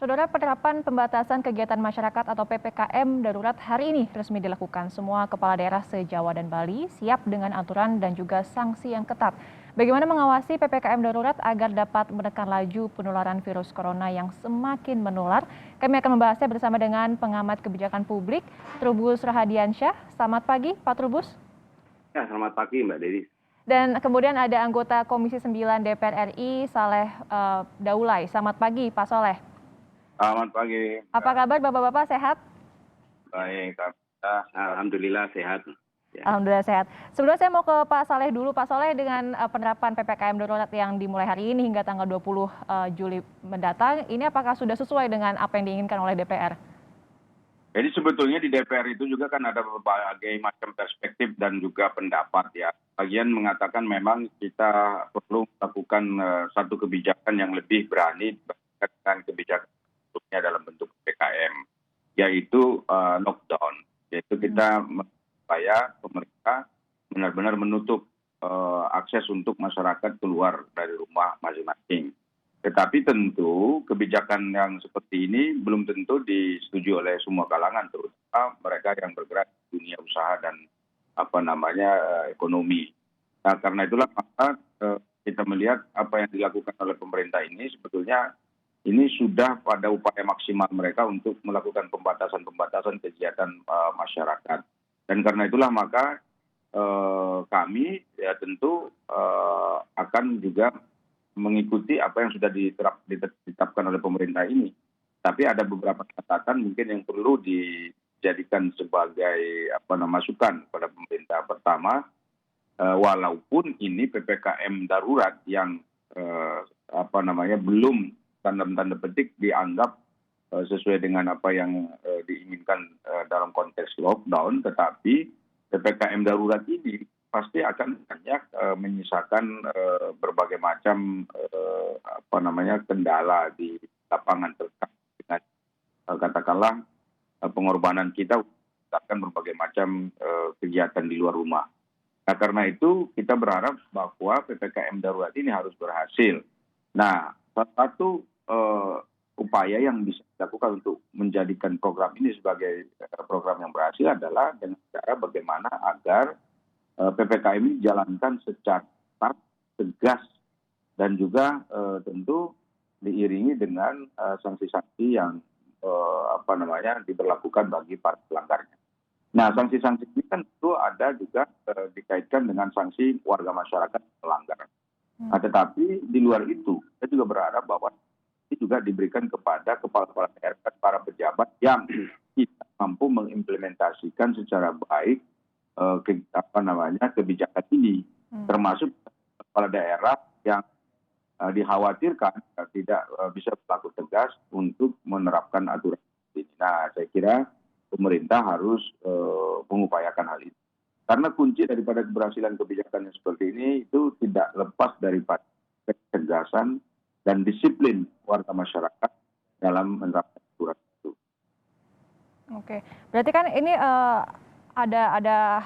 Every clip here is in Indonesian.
Saudara, penerapan pembatasan kegiatan masyarakat atau PPKM darurat hari ini resmi dilakukan. Semua kepala daerah se-Jawa dan Bali siap dengan aturan dan juga sanksi yang ketat. Bagaimana mengawasi PPKM darurat agar dapat menekan laju penularan virus corona yang semakin menular? Kami akan membahasnya bersama dengan pengamat kebijakan publik, Trubus Rahadiansyah. Selamat pagi, Pak Trubus. Ya, selamat pagi Mbak Dewi. Dan kemudian ada anggota Komisi 9 DPR RI, Saleh Daulay. Selamat pagi, Pak Saleh. Selamat pagi. Apa kabar Bapak-Bapak, sehat? Baik, alhamdulillah sehat. Ya. Alhamdulillah sehat. Sebelumnya saya mau ke Pak Saleh dulu. Pak Saleh, dengan penerapan PPKM darurat yang dimulai hari ini hingga tanggal 20 Juli mendatang, ini apakah sudah sesuai dengan apa yang diinginkan oleh DPR? Jadi sebetulnya di DPR itu juga kan ada berbagai macam perspektif dan juga pendapat ya. Bagian mengatakan memang kita perlu melakukan satu kebijakan yang lebih berani dengan kebijakan sebelumnya dalam bentuk PPKM, yaitu lockdown. Yaitu kita supaya pemerintah benar-benar menutup akses untuk masyarakat keluar dari rumah masing-masing. Tetapi tentu kebijakan yang seperti ini belum tentu disetujui oleh semua kalangan, terutama mereka yang bergerak di dunia usaha dan ekonomi. Nah, karena itulah maka kita melihat apa yang dilakukan oleh pemerintah ini sebetulnya ini sudah pada upaya maksimal mereka untuk melakukan pembatasan kegiatan masyarakat. Dan karena itulah maka kami ya tentu akan juga mengikuti apa yang sudah ditetapkan oleh pemerintah ini. Tapi ada beberapa catatan mungkin yang perlu dijadikan sebagai masukan pada pemerintah. Pertama, walaupun ini PPKM darurat yang belum tanda petik dianggap sesuai dengan apa yang diinginkan dalam konteks lockdown, tetapi PPKM darurat ini pasti akan banyak menyisakan berbagai macam kendala di lapangan terkait dengan katakanlah pengorbanan kita akan berbagai macam kegiatan di luar rumah. Nah, karena itu kita berharap bahwa PPKM darurat ini harus berhasil. Nah, salah satu upaya yang bisa dilakukan untuk menjadikan program ini sebagai program yang berhasil adalah dengan cara bagaimana agar PPKM ini dijalankan secara tegas dan juga tentu diiringi dengan sanksi-sanksi yang diberlakukan bagi para pelanggarnya. Nah, sanksi-sanksi ini kan tentu ada juga dikaitkan dengan sanksi warga masyarakat pelanggar. Nah, tetapi di luar itu, saya juga berharap bahwa ini juga diberikan kepada kepala-kepala daerah, para pejabat yang tidak mampu mengimplementasikan secara baik kebijakan ini, termasuk kepala daerah yang dikhawatirkan tidak bisa berlaku tegas untuk menerapkan aturan ini. Nah, saya kira pemerintah harus mengupayakan hal itu. Karena kunci daripada keberhasilan kebijakan yang seperti ini itu tidak lepas daripada ketegasan dan disiplin warga masyarakat dalam menerapkan aturan itu. Oke, berarti kan ini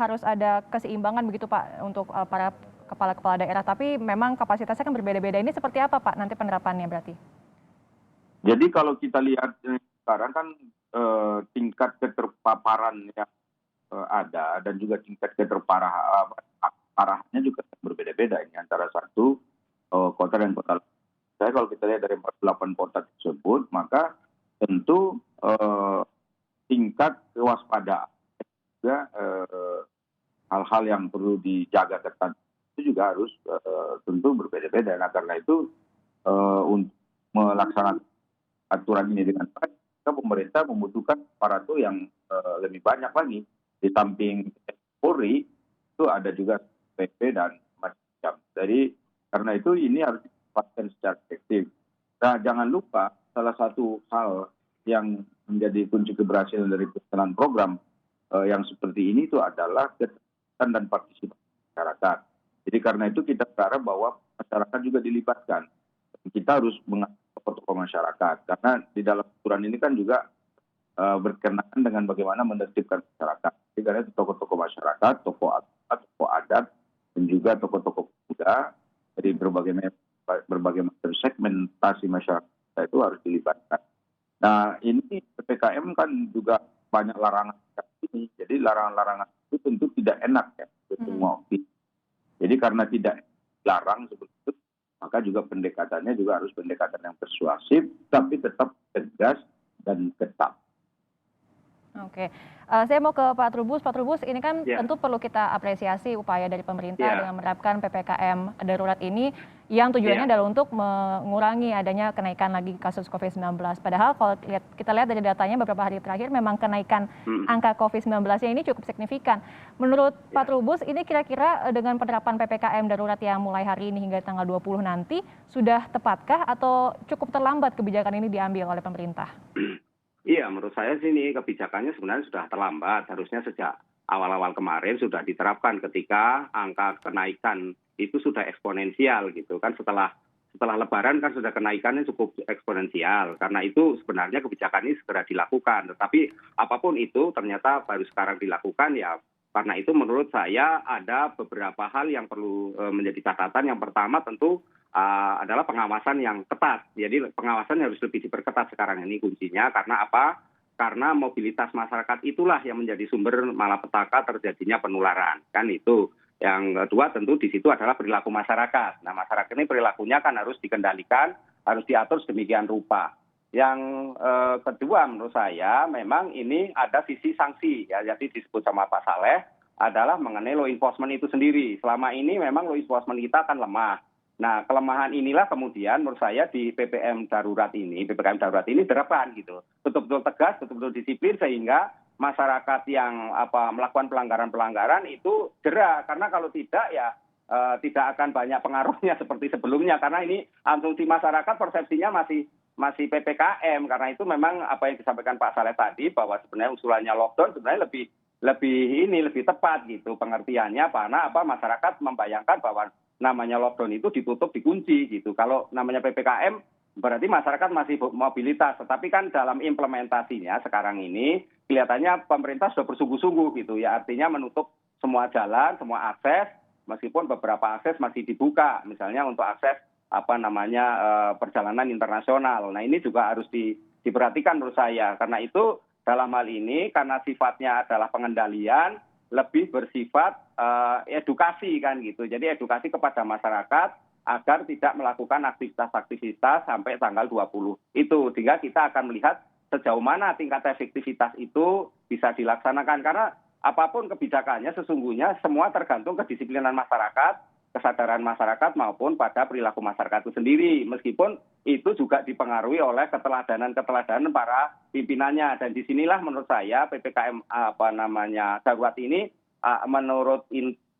harus ada keseimbangan begitu Pak untuk para kepala daerah, tapi memang kapasitasnya kan berbeda-beda. Ini seperti apa Pak nanti penerapannya berarti? Jadi kalau kita lihat sekarang kan tingkat keterpaparan yang ada dan juga tingkat keterparahannya juga berbeda-beda ini antara satu kota dan kota lain. Saya kalau kita lihat dari 48 kota tersebut, maka tentu tingkat kewaspadaan juga hal-hal yang perlu dijaga ketat itu juga harus tentu berbeda-beda. Nah, karena itu untuk melaksanakan aturan ini dengan baik, pemerintah membutuhkan aparatur yang lebih banyak lagi. Di samping Polri itu ada juga PP dan macam. Jadi karena itu ini harus dipastikan secara efektif. Nah, jangan lupa salah satu hal yang menjadi kunci keberhasilan dari pelaksanaan program yang seperti ini itu adalah keterlibatan dan partisipasi masyarakat. Jadi karena itu kita berharap bahwa masyarakat juga dilibatkan. Kita harus mengajak tokoh-tokoh masyarakat karena di dalam aturan ini kan juga berkenaan dengan bagaimana menertibkan masyarakat. Jadi karena itu tokoh-tokoh masyarakat, tokoh adat, dan juga tokoh-tokoh muda dari berbagai macam segmentasi masyarakat itu harus dilibatkan. Nah, ini PPKM kan juga banyak larangan ini. Jadi larangan-larangan itu tentu tidak enak ya untuk semua opsi. Jadi karena tidak larang seperti itu, maka juga pendekatannya juga harus pendekatan yang persuasif, tapi tetap tegas dan ketat. Oke, saya mau ke Pak Trubus. Pak Trubus, ini kan Ya, tentu perlu kita apresiasi upaya dari pemerintah ya, dengan menerapkan PPKM darurat ini yang tujuannya ya, adalah untuk mengurangi adanya kenaikan lagi kasus COVID-19. Padahal kalau kita lihat dari datanya beberapa hari terakhir memang kenaikan angka COVID-19-nya ini cukup signifikan. Menurut Pak Trubus, ini kira-kira dengan penerapan PPKM darurat yang mulai hari ini hingga tanggal 20 nanti, sudah tepatkah atau cukup terlambat kebijakan ini diambil oleh pemerintah? iya. Menurut saya sih ini kebijakannya sebenarnya sudah terlambat. Harusnya sejak awal-awal kemarin sudah diterapkan ketika angka kenaikan itu sudah eksponensial gitu kan. Setelah Lebaran kan sudah kenaikannya cukup eksponensial. Karena itu sebenarnya kebijakan ini segera dilakukan. Tetapi apapun itu ternyata baru sekarang dilakukan ya. Karena itu menurut saya ada beberapa hal yang perlu menjadi catatan. Yang pertama tentu adalah pengawasan yang ketat. Jadi pengawasan harus lebih diperketat sekarang ini kuncinya. Karena apa? Karena mobilitas masyarakat itulah yang menjadi sumber malapetaka terjadinya penularan. Kan itu. Yang kedua tentu di situ adalah perilaku masyarakat. Nah, masyarakat ini perilakunya kan harus dikendalikan, harus diatur sedemikian rupa. Yang kedua menurut saya memang ini ada sisi sanksi ya. Jadi disebut sama Pak Saleh adalah mengenai law enforcement itu sendiri. Selama ini memang law enforcement kita kan lemah. Nah, kelemahan inilah kemudian menurut saya di PPKM darurat ini diterapkan gitu. Betul-betul tegas, betul-betul disiplin sehingga masyarakat yang melakukan pelanggaran-pelanggaran itu jera. Karena kalau tidak ya tidak akan banyak pengaruhnya seperti sebelumnya. Karena ini asumsi masyarakat persepsinya masih PPKM. Karena itu memang apa yang disampaikan Pak Saleh tadi bahwa sebenarnya usulannya lockdown sebenarnya lebih tepat gitu pengertiannya. Karena masyarakat membayangkan bahwa namanya lockdown itu ditutup, dikunci gitu. Kalau namanya PPKM berarti masyarakat masih mobilitas. Tetapi kan dalam implementasinya sekarang ini kelihatannya pemerintah sudah bersungguh-sungguh gitu ya. Artinya menutup semua jalan, semua akses, meskipun beberapa akses masih dibuka. Misalnya untuk akses perjalanan internasional. Nah, ini juga harus diperhatikan menurut saya. Karena itu dalam hal ini karena sifatnya adalah pengendalian, lebih bersifat edukasi kan gitu. Jadi edukasi kepada masyarakat agar tidak melakukan aktivitas-aktivitas sampai tanggal 20 itu. Sehingga kita akan melihat sejauh mana tingkat efektivitas itu bisa dilaksanakan. Karena apapun kebijakannya sesungguhnya semua tergantung kedisiplinan masyarakat, kesadaran masyarakat maupun pada perilaku masyarakat itu sendiri. Meskipun itu juga dipengaruhi oleh keteladanan para pimpinannya. Dan disinilah menurut saya PPKM darurat ini menurut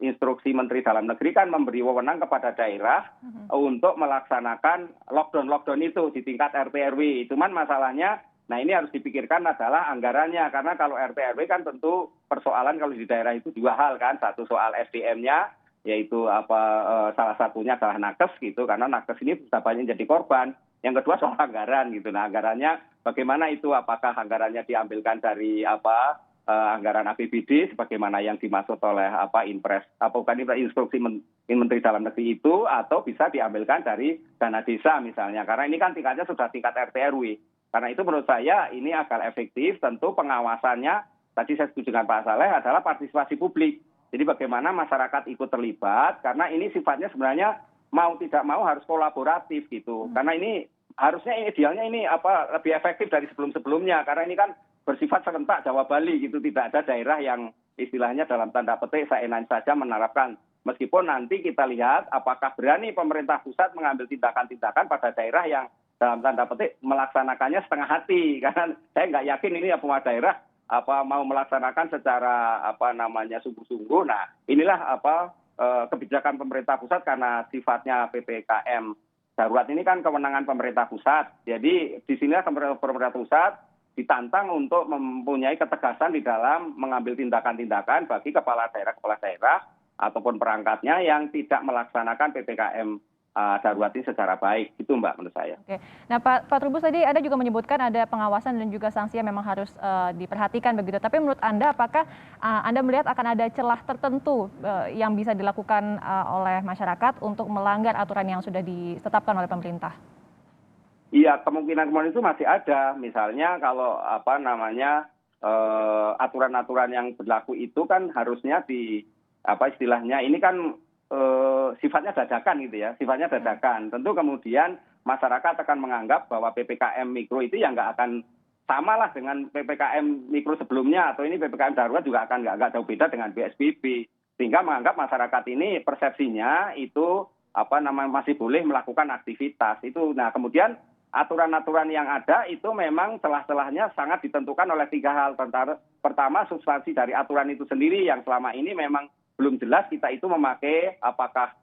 instruksi Menteri Dalam Negeri kan memberi wewenang kepada daerah untuk melaksanakan lockdown itu di tingkat RT RW. Cuman masalahnya, nah ini harus dipikirkan adalah anggarannya. Karena kalau RT RW kan tentu persoalan kalau di daerah itu dua hal kan. Satu soal SDM-nya, yaitu salah satunya adalah nakes gitu. Karena nakes ini bisa banyak jadi korban. Yang kedua soal anggaran gitu. Nah anggarannya bagaimana itu? Apakah anggarannya diambilkan dari anggaran APBD sebagaimana yang dimaksud oleh instruksi Menteri Dalam Negeri itu, atau bisa diambilkan dari dana desa misalnya. Karena ini kan tingkatnya sudah tingkat RT RW. Karena itu menurut saya ini agar efektif tentu pengawasannya tadi saya setuju dengan Pak Saleh adalah partisipasi publik. Jadi bagaimana masyarakat ikut terlibat karena ini sifatnya sebenarnya mau tidak mau harus kolaboratif gitu. Karena ini harusnya idealnya ini lebih efektif dari sebelum-sebelumnya karena ini kan bersifat serentak Jawa Bali gitu, tidak ada daerah yang istilahnya dalam tanda petik seenak saja menerapkan. Meskipun nanti kita lihat apakah berani pemerintah pusat mengambil tindakan-tindakan pada daerah yang dalam tanda petik melaksanakannya setengah hati. Karena saya nggak yakin ini semua daerah mau melaksanakan secara sungguh-sungguh. Nah, inilah kebijakan pemerintah pusat karena sifatnya PPKM darurat ini kan kewenangan pemerintah pusat. Jadi di sinilah pemerintah pusat ditantang untuk mempunyai ketegasan di dalam mengambil tindakan-tindakan bagi kepala daerah ataupun perangkatnya yang tidak melaksanakan PPKM darurat ini secara baik. Itu Mbak menurut saya. Oke. Nah Pak Trubus tadi Anda juga menyebutkan ada pengawasan dan juga sanksi yang memang harus diperhatikan begitu. Tapi menurut Anda apakah Anda melihat akan ada celah tertentu yang bisa dilakukan oleh masyarakat untuk melanggar aturan yang sudah ditetapkan oleh pemerintah? iya, kemungkinan itu masih ada. Misalnya kalau apa namanya aturan-aturan yang berlaku itu kan harusnya apa istilahnya ini kan sifatnya dadakan gitu ya, sifatnya dadakan. Tentu kemudian masyarakat akan menganggap bahwa PPKM mikro itu ya nggak akan sama lah dengan PPKM mikro sebelumnya, atau ini PPKM darurat juga akan nggak jauh beda dengan PSBB. Sehingga menganggap masyarakat ini persepsinya itu apa namanya masih boleh melakukan aktivitas itu. Nah kemudian aturan-aturan yang ada itu memang celah-celahnya sangat ditentukan oleh 3 hal. Pertama, substansi dari aturan itu sendiri yang selama ini memang belum jelas kita itu memakai apakah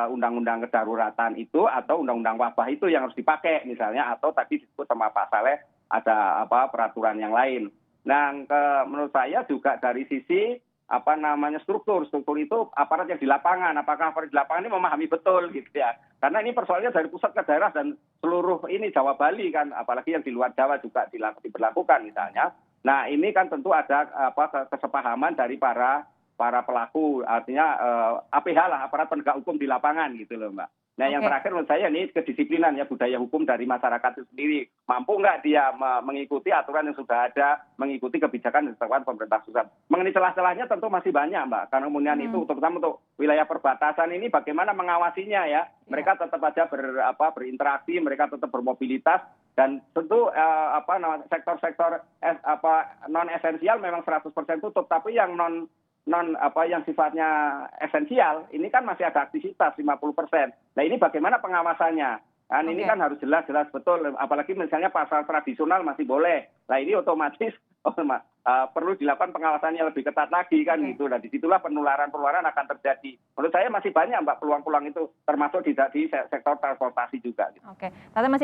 undang-undang kedaruratan itu atau undang-undang wabah itu yang harus dipakai misalnya, atau tadi disebut sama Pak Saleh ada apa peraturan yang lain. Nah, menurut saya juga dari sisi apa namanya struktur itu aparat yang di lapangan, apakah aparat di lapangan ini memahami betul gitu ya, karena ini persoalannya dari pusat ke daerah dan seluruh ini Jawa Bali kan, apalagi yang di luar Jawa juga diberlakukan misalnya. Nah ini kan tentu ada apa kesepahaman dari para pelaku, artinya APH lah, aparat penegak hukum di lapangan gitu loh Mbak. Nah yang terakhir menurut saya ini kedisiplinan ya, budaya hukum dari masyarakat itu sendiri. Mampu nggak dia mengikuti aturan yang sudah ada, mengikuti kebijakan yang ditetapkan pemerintah pusat. Mengenai celah-celahnya tentu masih banyak Mbak, karena kemudian itu terutama untuk wilayah perbatasan ini bagaimana mengawasinya ya. Mereka tetap aja berinteraksi, mereka tetap bermobilitas, dan tentu sektor-sektor non esensial memang 100% tutup, tapi yang yang sifatnya esensial ini kan masih ada aktivitas 50%. Nah ini bagaimana pengawasannya? Kan ini kan harus jelas betul, apalagi misalnya pasar tradisional masih boleh. Nah ini otomatis perlu dilakukan pengawasannya lebih ketat lagi kan gitu. Nah disitulah penularan akan terjadi. Menurut saya masih banyak Mbak peluang-peluang itu, termasuk di sektor transportasi juga. Oke, Tata masih